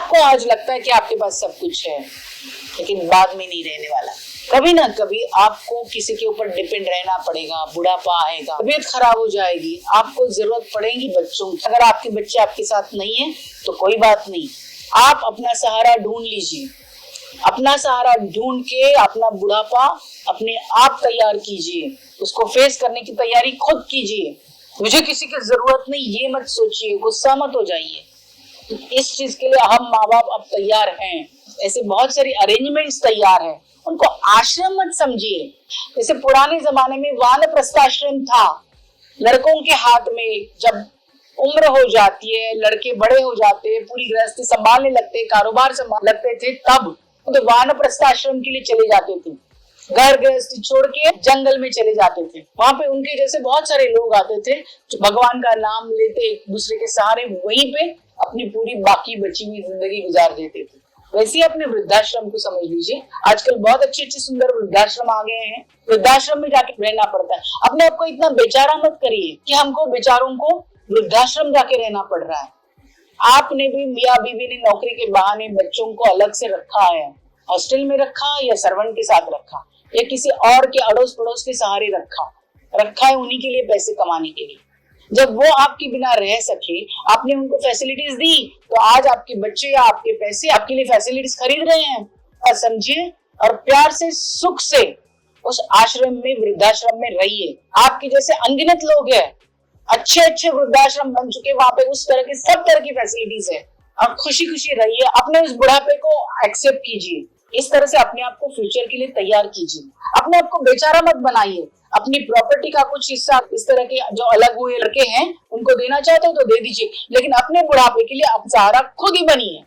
आपको आज लगता है कि आपके पास सब कुछ है, लेकिन बाद में नहीं रहने वाला। कभी ना कभी आपको किसी के ऊपर डिपेंड रहना पड़ेगा, बुढ़ापा आएगा, तबीयत खराब हो जाएगी, आपको जरूरत पड़ेगी बच्चों की। अगर आपके बच्चे आपके साथ नहीं है तो कोई बात नहीं, आप अपना सहारा ढूंढ लीजिए। अपना सहारा ढूंढ के अपना बुढ़ापा अपने आप तैयार कीजिए, उसको फेस करने की तैयारी खुद कीजिए। मुझे किसी की जरूरत नहीं ये मत सोचिए, गुस्सा मत हो जाइए। इस चीज के लिए हम माँ बाप अब तैयार हैं, ऐसे बहुत सारी अरेंजमेंट्स तैयार हैं, उनको आश्रम मत समझिए। जैसे पुराने जमाने में वानप्रस्थाश्रम था, लड़कों के हाथ में जब उम्र हो जाती है, लड़के बड़े हो जाते हैं, पूरी गृहस्थी संभालने लगते, कारोबार संभालने लगते थे, तब तो वानप्रस्थाश्रम के लिए चले जाते थे। घर गृहस्थी छोड़ के जंगल में चले जाते थे। वहां पे उनके जैसे बहुत सारे लोग आते थे जो भगवान का नाम लेते, एक दूसरे के सहारे वहीं पे अपनी पूरी बाकी बची हुई जिंदगी गुजार देते थे। वैसे ही अपने वृद्धाश्रम को समझ लीजिए। आजकल बहुत अच्छे अच्छे सुंदर वृद्धाश्रम आ गए हैं, वृद्धाश्रम में जाके रहना पड़ता है। अपने आपको इतना बेचारा मत करिए कि हमको बेचारों को वृद्धाश्रम जाके रहना पड़ रहा है। आपने भी, मियाँ बीवी ने नौकरी के बहाने बच्चों को अलग से रखा है, हॉस्टल में रखा या सर्वेंट के साथ रखा या किसी और के अड़ोस पड़ोस के सहारे रखा है उन्हीं के लिए, पैसे कमाने के लिए। जब वो आपके बिना रह सके, आपने उनको फैसिलिटीज दी, तो आज आपके बच्चे या आपके पैसे आपके लिए फैसिलिटीज खरीद रहे हैं। और समझिए और प्यार से, सुख से उस आश्रम में, वृद्धाश्रम में रहिए। आपके जैसे अनगिनत लोग हैं, अच्छे अच्छे वृद्धाश्रम बन चुके, वहां पे उस तरह की सब तरह की फैसिलिटीज है। और खुशी खुशी रहिए, अपने उस बुढ़ापे को एक्सेप्ट कीजिए। इस तरह से अपने आप को फ्यूचर के लिए तैयार कीजिए। अपने आप को बेचारा मत बनाइए। अपनी प्रॉपर्टी का कुछ हिस्सा इस तरह के जो अलग हुए लड़के हैं उनको देना चाहते हो तो दे दीजिए, लेकिन अपने बुढ़ापे के लिए आप सहारा खुद ही बनिए।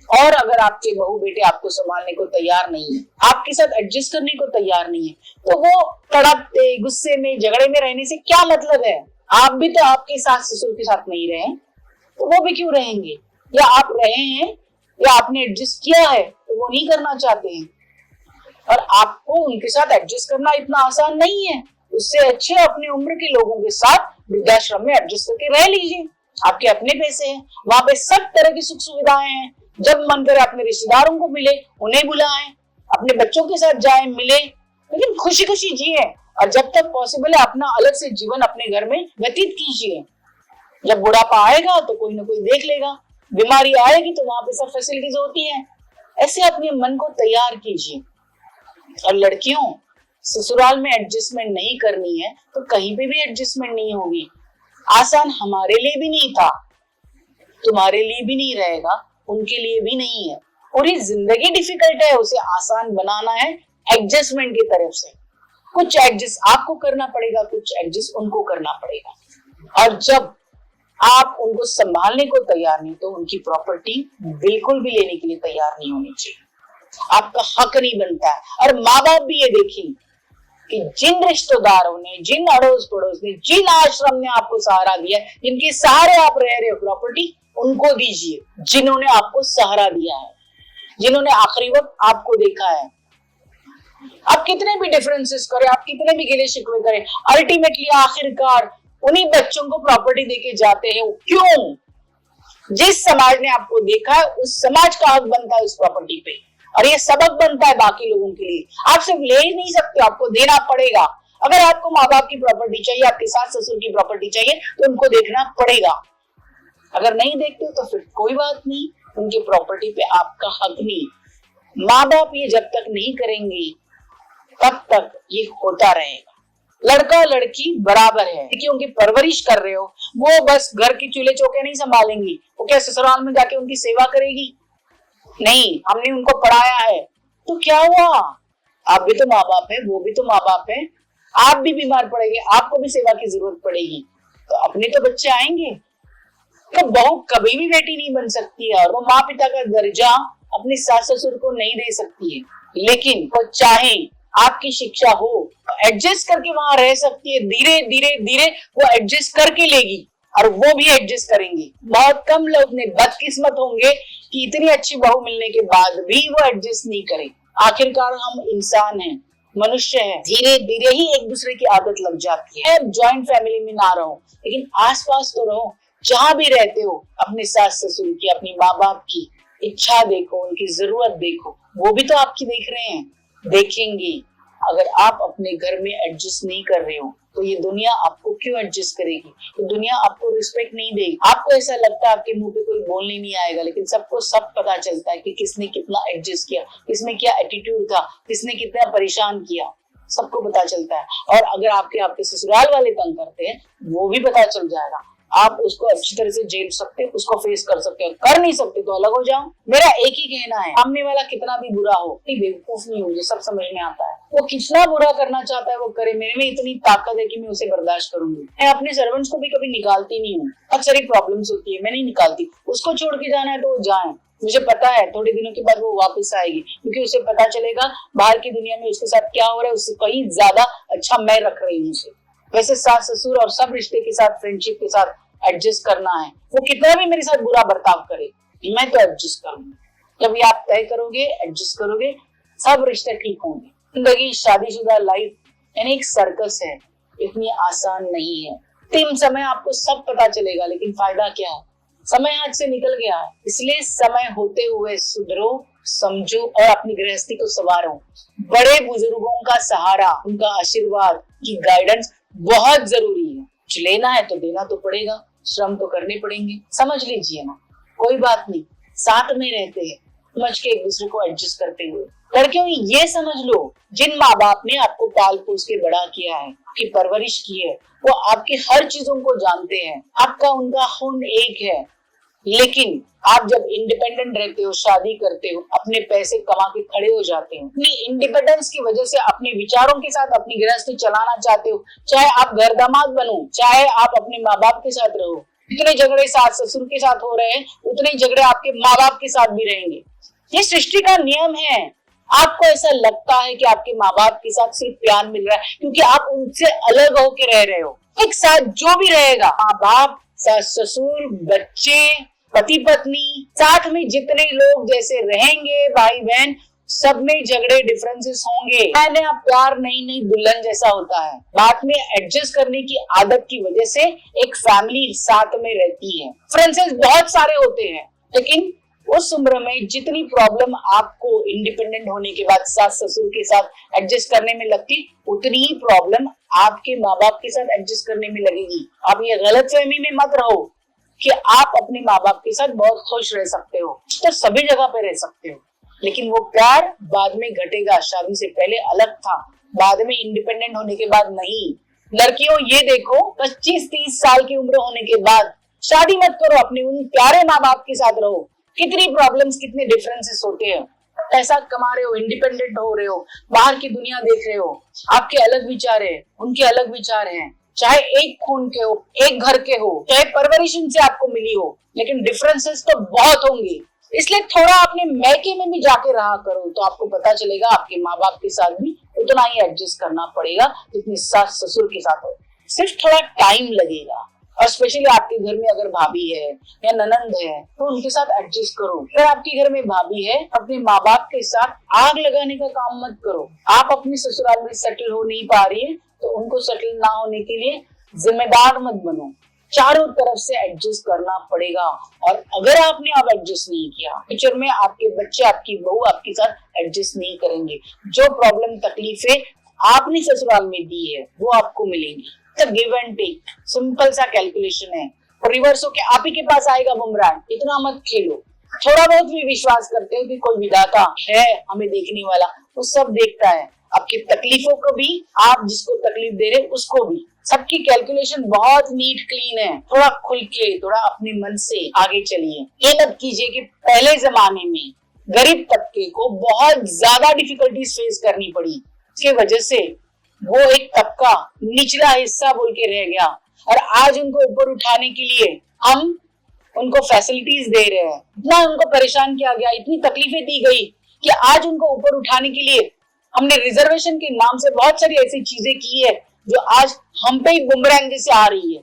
और अगर आपके बहू बेटे आपको संभालने को तैयार नहीं है, आपके साथ एडजस्ट करने को तैयार नहीं है, तो वो तड़पते, गुस्से में, झगड़े में रहने से क्या मतलब है। आप भी तो आपके सास ससुर के साथ नहीं रहे, तो वो भी क्यों रहेंगे। या आप रहे हैं या आपने एडजस्ट किया है तो वो नहीं करना चाहते हैं, और आपको उनके साथ एडजस्ट करना इतना आसान नहीं है। उससे अच्छे अपनी उम्र के लोगों के साथ वृद्धाश्रम में एडजस्ट करके रह लीजिए। आपके अपने पैसे हैं, वहां पे सब तरह की सुख सुविधाएं हैं। जब मन करे अपने रिश्तेदारों को मिले, उन्हें बुलाएं, अपने बच्चों के साथ जाएं, मिले, लेकिन खुशी खुशी जिए। और जब तक पॉसिबल है अपना अलग से जीवन अपने घर में व्यतीत कीजिए। जब बुढ़ापा आएगा तो कोई ना कोई देख लेगा, बीमारी आएगी तो वहां पे सब फैसिलिटीज होती है। ऐसे अपने मन को तैयार कीजिए। और लड़कियों, ससुराल में एडजस्टमेंट नहीं करनी है तो कहीं पे भी एडजस्टमेंट नहीं होगी। आसान हमारे लिए भी नहीं था, तुम्हारे लिए भी नहीं रहेगा, उनके लिए भी नहीं है। और ये जिंदगी डिफिकल्ट है, उसे आसान बनाना है एडजस्टमेंट की तरफ से। कुछ एडजस्ट आपको करना पड़ेगा, कुछ एडजस्ट उनको करना पड़ेगा। और जब आप उनको संभालने को तैयार नहीं तो उनकी प्रॉपर्टी बिल्कुल भी लेने के लिए तैयार नहीं होनी चाहिए। आपका हक नहीं बनता है। और माँ बाप भी ये देखें कि जिन रिश्तेदारों ने, जिन अड़ोस पड़ोस ने, जिन आश्रम ने आपको सहारा दिया, जिनके सहारे आप रह रहे हो, प्रॉपर्टी उनको दीजिए। जिन्होंने आपको सहारा दिया है, जिन्होंने आखिरी वक्त आपको देखा है। आप कितने भी डिफरेंसेस करें, आप कितने भी गिले शिकवे करें, अल्टीमेटली आखिरकार उन्हीं बच्चों को प्रॉपर्टी देके जाते हैं। क्यों? जिस समाज ने आपको देखा है उस समाज का हक बनता है उस प्रॉपर्टी पे, और ये सबक बनता है बाकी लोगों के लिए। आप सिर्फ ले ही नहीं सकते, आपको देना पड़ेगा। अगर आपको माँ बाप की प्रॉपर्टी चाहिए, आपके सास ससुर की प्रॉपर्टी चाहिए, तो उनको देखना पड़ेगा। अगर नहीं देखते तो फिर कोई बात नहीं, उनकी प्रॉपर्टी पे आपका हक नहीं। माँ बाप ये जब तक नहीं करेंगे तब तक ये होता रहेगा। लड़का लड़की बराबर है, क्योंकि उनकी परवरिश कर रहे हो। वो बस घर की चूल्हे चौके नहीं संभालेंगी, वो क्या ससुराल में जाके उनकी सेवा करेगी? नहीं, हमने उनको पढ़ाया है तो क्या हुआ? आप भी तो माँ बाप है, वो भी तो माँ बाप है। आप भी बीमार पड़ेंगे, आपको भी सेवा की जरूरत पड़ेगी, तो अपने तो बच्चे आएंगे। तो बहू कभी भी बेटी नहीं बन सकती है, और वो माँ पिता का दर्जा अपने सास ससुर को नहीं दे सकती है। लेकिन वो चाहे आपकी शिक्षा हो, एडजस्ट करके वहां रह सकती है। धीरे धीरे धीरे वो एडजस्ट करके लेगी, और वो भी एडजस्ट करेंगे। बहुत कम लोग ने बदकिस्मत होंगे कि इतनी अच्छी बहू मिलने के बाद भी वो एडजस्ट नहीं करे। आखिरकार हम इंसान हैं, मनुष्य हैं, धीरे धीरे ही एक दूसरे की आदत लग जाती है। जॉइंट फैमिली में ना रहो, लेकिन आसपास तो रहो। जहां भी रहते हो अपने सास ससुर की, अपनी माँ बाप की इच्छा देखो, उनकी जरूरत देखो, वो भी तो आपकी देख रहे हैं, देखेंगे। अगर आप अपने घर में एडजस्ट नहीं कर रहे हो तो ये दुनिया आपको क्यों एडजस्ट करेगी? तो दुनिया आपको रिस्पेक्ट नहीं देगी। आपको ऐसा लगता है आपके मुंह पे कोई बोलने नहीं आएगा, लेकिन सबको सब पता चलता है कि किसने कितना एडजस्ट किया, किसमें क्या एटीट्यूड था, किसने कितना परेशान किया, सबको पता चलता है। और अगर आपके ससुराल वाले तंग करते हैं, वो भी पता चल जाएगा। आप उसको अच्छी तरह से झेल सकते हो, उसको फेस कर सकते हो। कर नहीं सकते तो अलग हो जाओ। मेरा एक ही कहना है, सामने वाला कितना भी बुरा हो, बेवकूफ नहीं हो, मुझे सब समझ में आता है। वो कितना बुरा करना चाहता है वो करे, मेरे में इतनी ताकत है कि मैं उसे बर्दाश्त करूंगी। मैं अपने सर्वेंट्स को भी कभी निकालती नहीं हूँ, अक्सर ही प्रॉब्लम्स होती है, मैं नहीं निकालती। उसको छोड़ के जाना है तो वो जाए, मुझे पता है थोड़े दिनों के बाद वो वापस आएगी, क्योंकि उसे पता चलेगा बाहर की दुनिया में उसके साथ क्या हो रहा है, उससे कहीं ज्यादा अच्छा मैं रख रही हूँ उसे। वैसे सास ससुर और सब रिश्ते के साथ, फ्रेंडशिप के साथ एडजस्ट करना है। वो कितना भी मेरे साथ बुरा बर्ताव करे, मैं तो एडजस्ट करूंगी। जब ये आप तय करोगे, एडजस्ट करोगे, सब रिश्ते ठीक होंगे। जिंदगी, शादीशुदा लाइफ यानी एक सर्कस है, इतनी आसान नहीं है। अंतिम समय आपको सब पता चलेगा, लेकिन फायदा क्या है? समय हाथ से निकल गया है। इसलिए समय होते हुए सुधरो, समझो और अपनी गृहस्थी को संवारो। बड़े बुजुर्गों का सहारा, उनका आशीर्वाद की गाइडेंस बहुत जरूरी है। कुछ लेना है तो देना तो पड़ेगा, श्रम तो करने पड़ेंगे। समझ लीजिए ना, कोई बात नहीं, साथ में रहते हैं, समझ के एक दूसरे को एडजस्ट करते हुए। लड़कियों, ये समझ लो, जिन माँ बाप ने आपको पाल पोस के बड़ा किया है, आपकी परवरिश की है, वो आपकी हर चीजों को जानते हैं। आपका उनका खून एक है। लेकिन आप जब इंडिपेंडेंट रहते हो, शादी करते हो, अपने पैसे कमा के खड़े हो जाते हो, अपनी इंडिपेंडेंस की वजह से अपने विचारों के साथ अपनी गृहस्थी चलाना चाहते हो, चाहे आप घर दामाद बनो, चाहे आप अपने माँ बाप के साथ रहो। जितने झगड़े सास ससुर के साथ हो रहे हैं, उतने झगड़े आपके माँ बाप के साथ भी रहेंगे। ये सृष्टि का नियम है। आपको ऐसा लगता है कि आपके माँ बाप के साथ सिर्फ प्यार मिल रहा है, क्योंकि आप उनसे अलग होके रह रहे हो। एक साथ जो भी रहेगा, माँ बाप, सास ससुर, बच्चे, पति पत्नी, साथ में जितने लोग जैसे रहेंगे, भाई बहन, सब में झगड़े, डिफरेंसेस होंगे। नया प्यार नई नई दुल्हन जैसा होता है। बाद में एडजस्ट करने की आदत की वजह से एक फैमिली साथ में रहती है। डिफरेंसेस बहुत सारे होते हैं, लेकिन उस उम्र में जितनी प्रॉब्लम आपको इंडिपेंडेंट होने के बाद सास ससुर के साथ एडजस्ट करने में लगती, उतनी ही प्रॉब्लम आपके माँ बाप के साथ एडजस्ट करने में लगेगी। आप ये गलतफहमी में मत रहो कि आप अपने माँ बाप के साथ बहुत खुश रह सकते हो, तो सभी जगह पे रह सकते हो, लेकिन वो प्यार बाद में घटेगा। शादी से पहले अलग था, बाद में इंडिपेंडेंट होने के बाद नहीं। लड़कियों, ये देखो, 25-30 साल की उम्र होने के बाद शादी मत करो, अपने उन प्यारे माँ बाप के साथ रहो। कितनी प्रॉब्लम्स, कितने डिफरेंसेस होते हैं। पैसा कमा रहे हो, इंडिपेंडेंट हो रहे हो, बाहर की दुनिया देख रहे हो, आपके अलग विचार है, उनके अलग विचार हैं, चाहे एक खून के हो, एक घर के हो, चाहे परवरिश उनसे आपको मिली हो, लेकिन डिफरेंसेस तो बहुत होंगे। इसलिए थोड़ा अपने मैके में भी जाके रहा करो, तो आपको पता चलेगा आपके माँ बाप के साथ भी उतना ही एडजस्ट करना पड़ेगा जितनी सास ससुर के साथ हो। सिर्फ थोड़ा टाइम लगेगा। और स्पेशली आपके घर में अगर भाभी है या ननंद है, तो उनके साथ एडजस्ट करो। अगर आपके घर में भाभी है, अपने माँ बाप के साथ आग लगाने का काम मत करो। आप अपने ससुराल में सेटल हो नहीं पा रही है, तो उनको सेटल ना होने के लिए जिम्मेदार मत बनो। चारों तरफ से एडजस्ट करना पड़ेगा। और अगर आपने अब एडजस्ट नहीं किया, फ्यूचर में आपके बच्चे, आपकी बहू आपके साथ एडजस्ट नहीं करेंगे। जो प्रॉब्लम, तकलीफें आपने ससुराल में दी है, वो आपको मिलेंगी। गिव एंड टेक, सिंपल सा कैलकुलेशन है। रिवर्स होके आप ही के पास आएगा बुमरांग। इतना मत खेलो। थोड़ा बहुत भी विश्वास करते हो कि कोई विधाता है हमें देखने वाला, वो सब देखता है। आपकी तकलीफों को भी, आप जिसको तकलीफ दे रहे उसको भी। सबकी कैलकुलेशन बहुत नीट क्लीन है। थोड़ा खुल के, थोड़ा अपने मन से आगे चलिए। ये मत कीजिए कि पहले जमाने में गरीब तबके को बहुत ज्यादा डिफिकल्टीज फेस करनी पड़ी, इसकी वजह से वो एक तबका निचला हिस्सा बोल के रह गया, और आज उनको ऊपर उठाने के लिए हम उनको फैसिलिटीज दे रहे हैं। इतना उनको परेशान किया गया, इतनी तकलीफें दी गई कि आज उनको ऊपर उठाने के लिए हमने रिजर्वेशन के नाम से बहुत सारी ऐसी चीजें की है जो आज हम पे ही बुमरैंग जैसे आ रही है।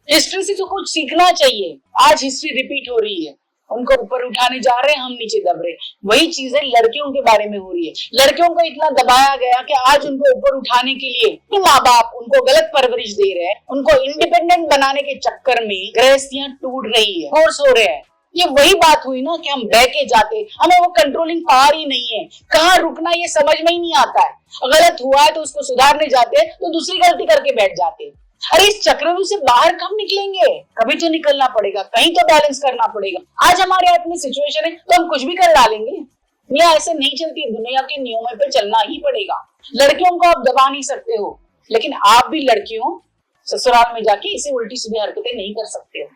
हिस्ट्री से तो कुछ सीखना चाहिए। आज हिस्ट्री रिपीट हो रही है। उनको ऊपर उठाने जा रहे हैं, हम नीचे दब रहे। वही चीजें लड़कियों के बारे में हो रही है। लड़कियों को इतना दबाया गया कि आज उनको ऊपर उठाने के लिए माँ बाप उनको गलत परवरिश दे रहे हैं। उनको इंडिपेंडेंट बनाने के चक्कर में गृहस्थियां टूट रही है, फोर्स हो रहे हैं। ये वही बात हुई ना कि हम बह के जाते, हमें वो कंट्रोलिंग पावर ही नहीं है, कहाँ रुकना ये समझ में ही नहीं आता है। गलत हुआ है तो उसको सुधारने जाते तो दूसरी गलती करके बैठ जाते। अरे इस चक्रव्यूह से बाहर कब निकलेंगे? कभी तो निकलना पड़ेगा, कहीं तो बैलेंस करना पड़ेगा। आज हमारे हाथ में सिचुएशन है तो हम कुछ भी कर डालेंगे। दुनिया ऐसे नहीं चलती, दुनिया के नियमों पे चलना ही पड़ेगा। लड़कियों को आप दबा नहीं सकते हो, लेकिन आप भी लड़कियों ससुराल में जाके इसे उल्टी सीधी हरकतें नहीं कर सकते हो।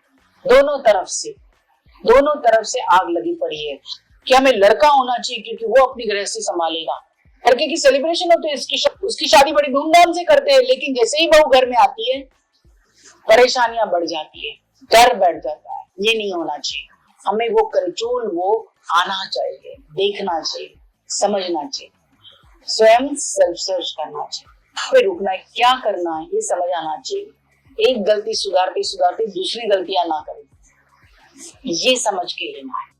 दोनों तरफ से आग लगी पड़ी है कि हमें लड़का होना चाहिए क्योंकि वो अपनी गृहस्थी संभालेगा। लड़के की सेलिब्रेशन होती है, उसकी शादी बड़ी धूमधाम से करते हैं, लेकिन जैसे ही बहू घर में आती है परेशानियां बढ़ जाती है, डर बैठ जाता है। ये नहीं होना चाहिए। हमें वो कंट्रोल वो आना चाहिए, देखना चाहिए, समझना चाहिए, स्वयं सेल्फ सर्च करना चाहिए, फिर रुकना है, क्या करना है ये समझ आना चाहिए। एक गलती सुधारते सुधारते दूसरी गलतियां ना करें, ये समझ के लेना है।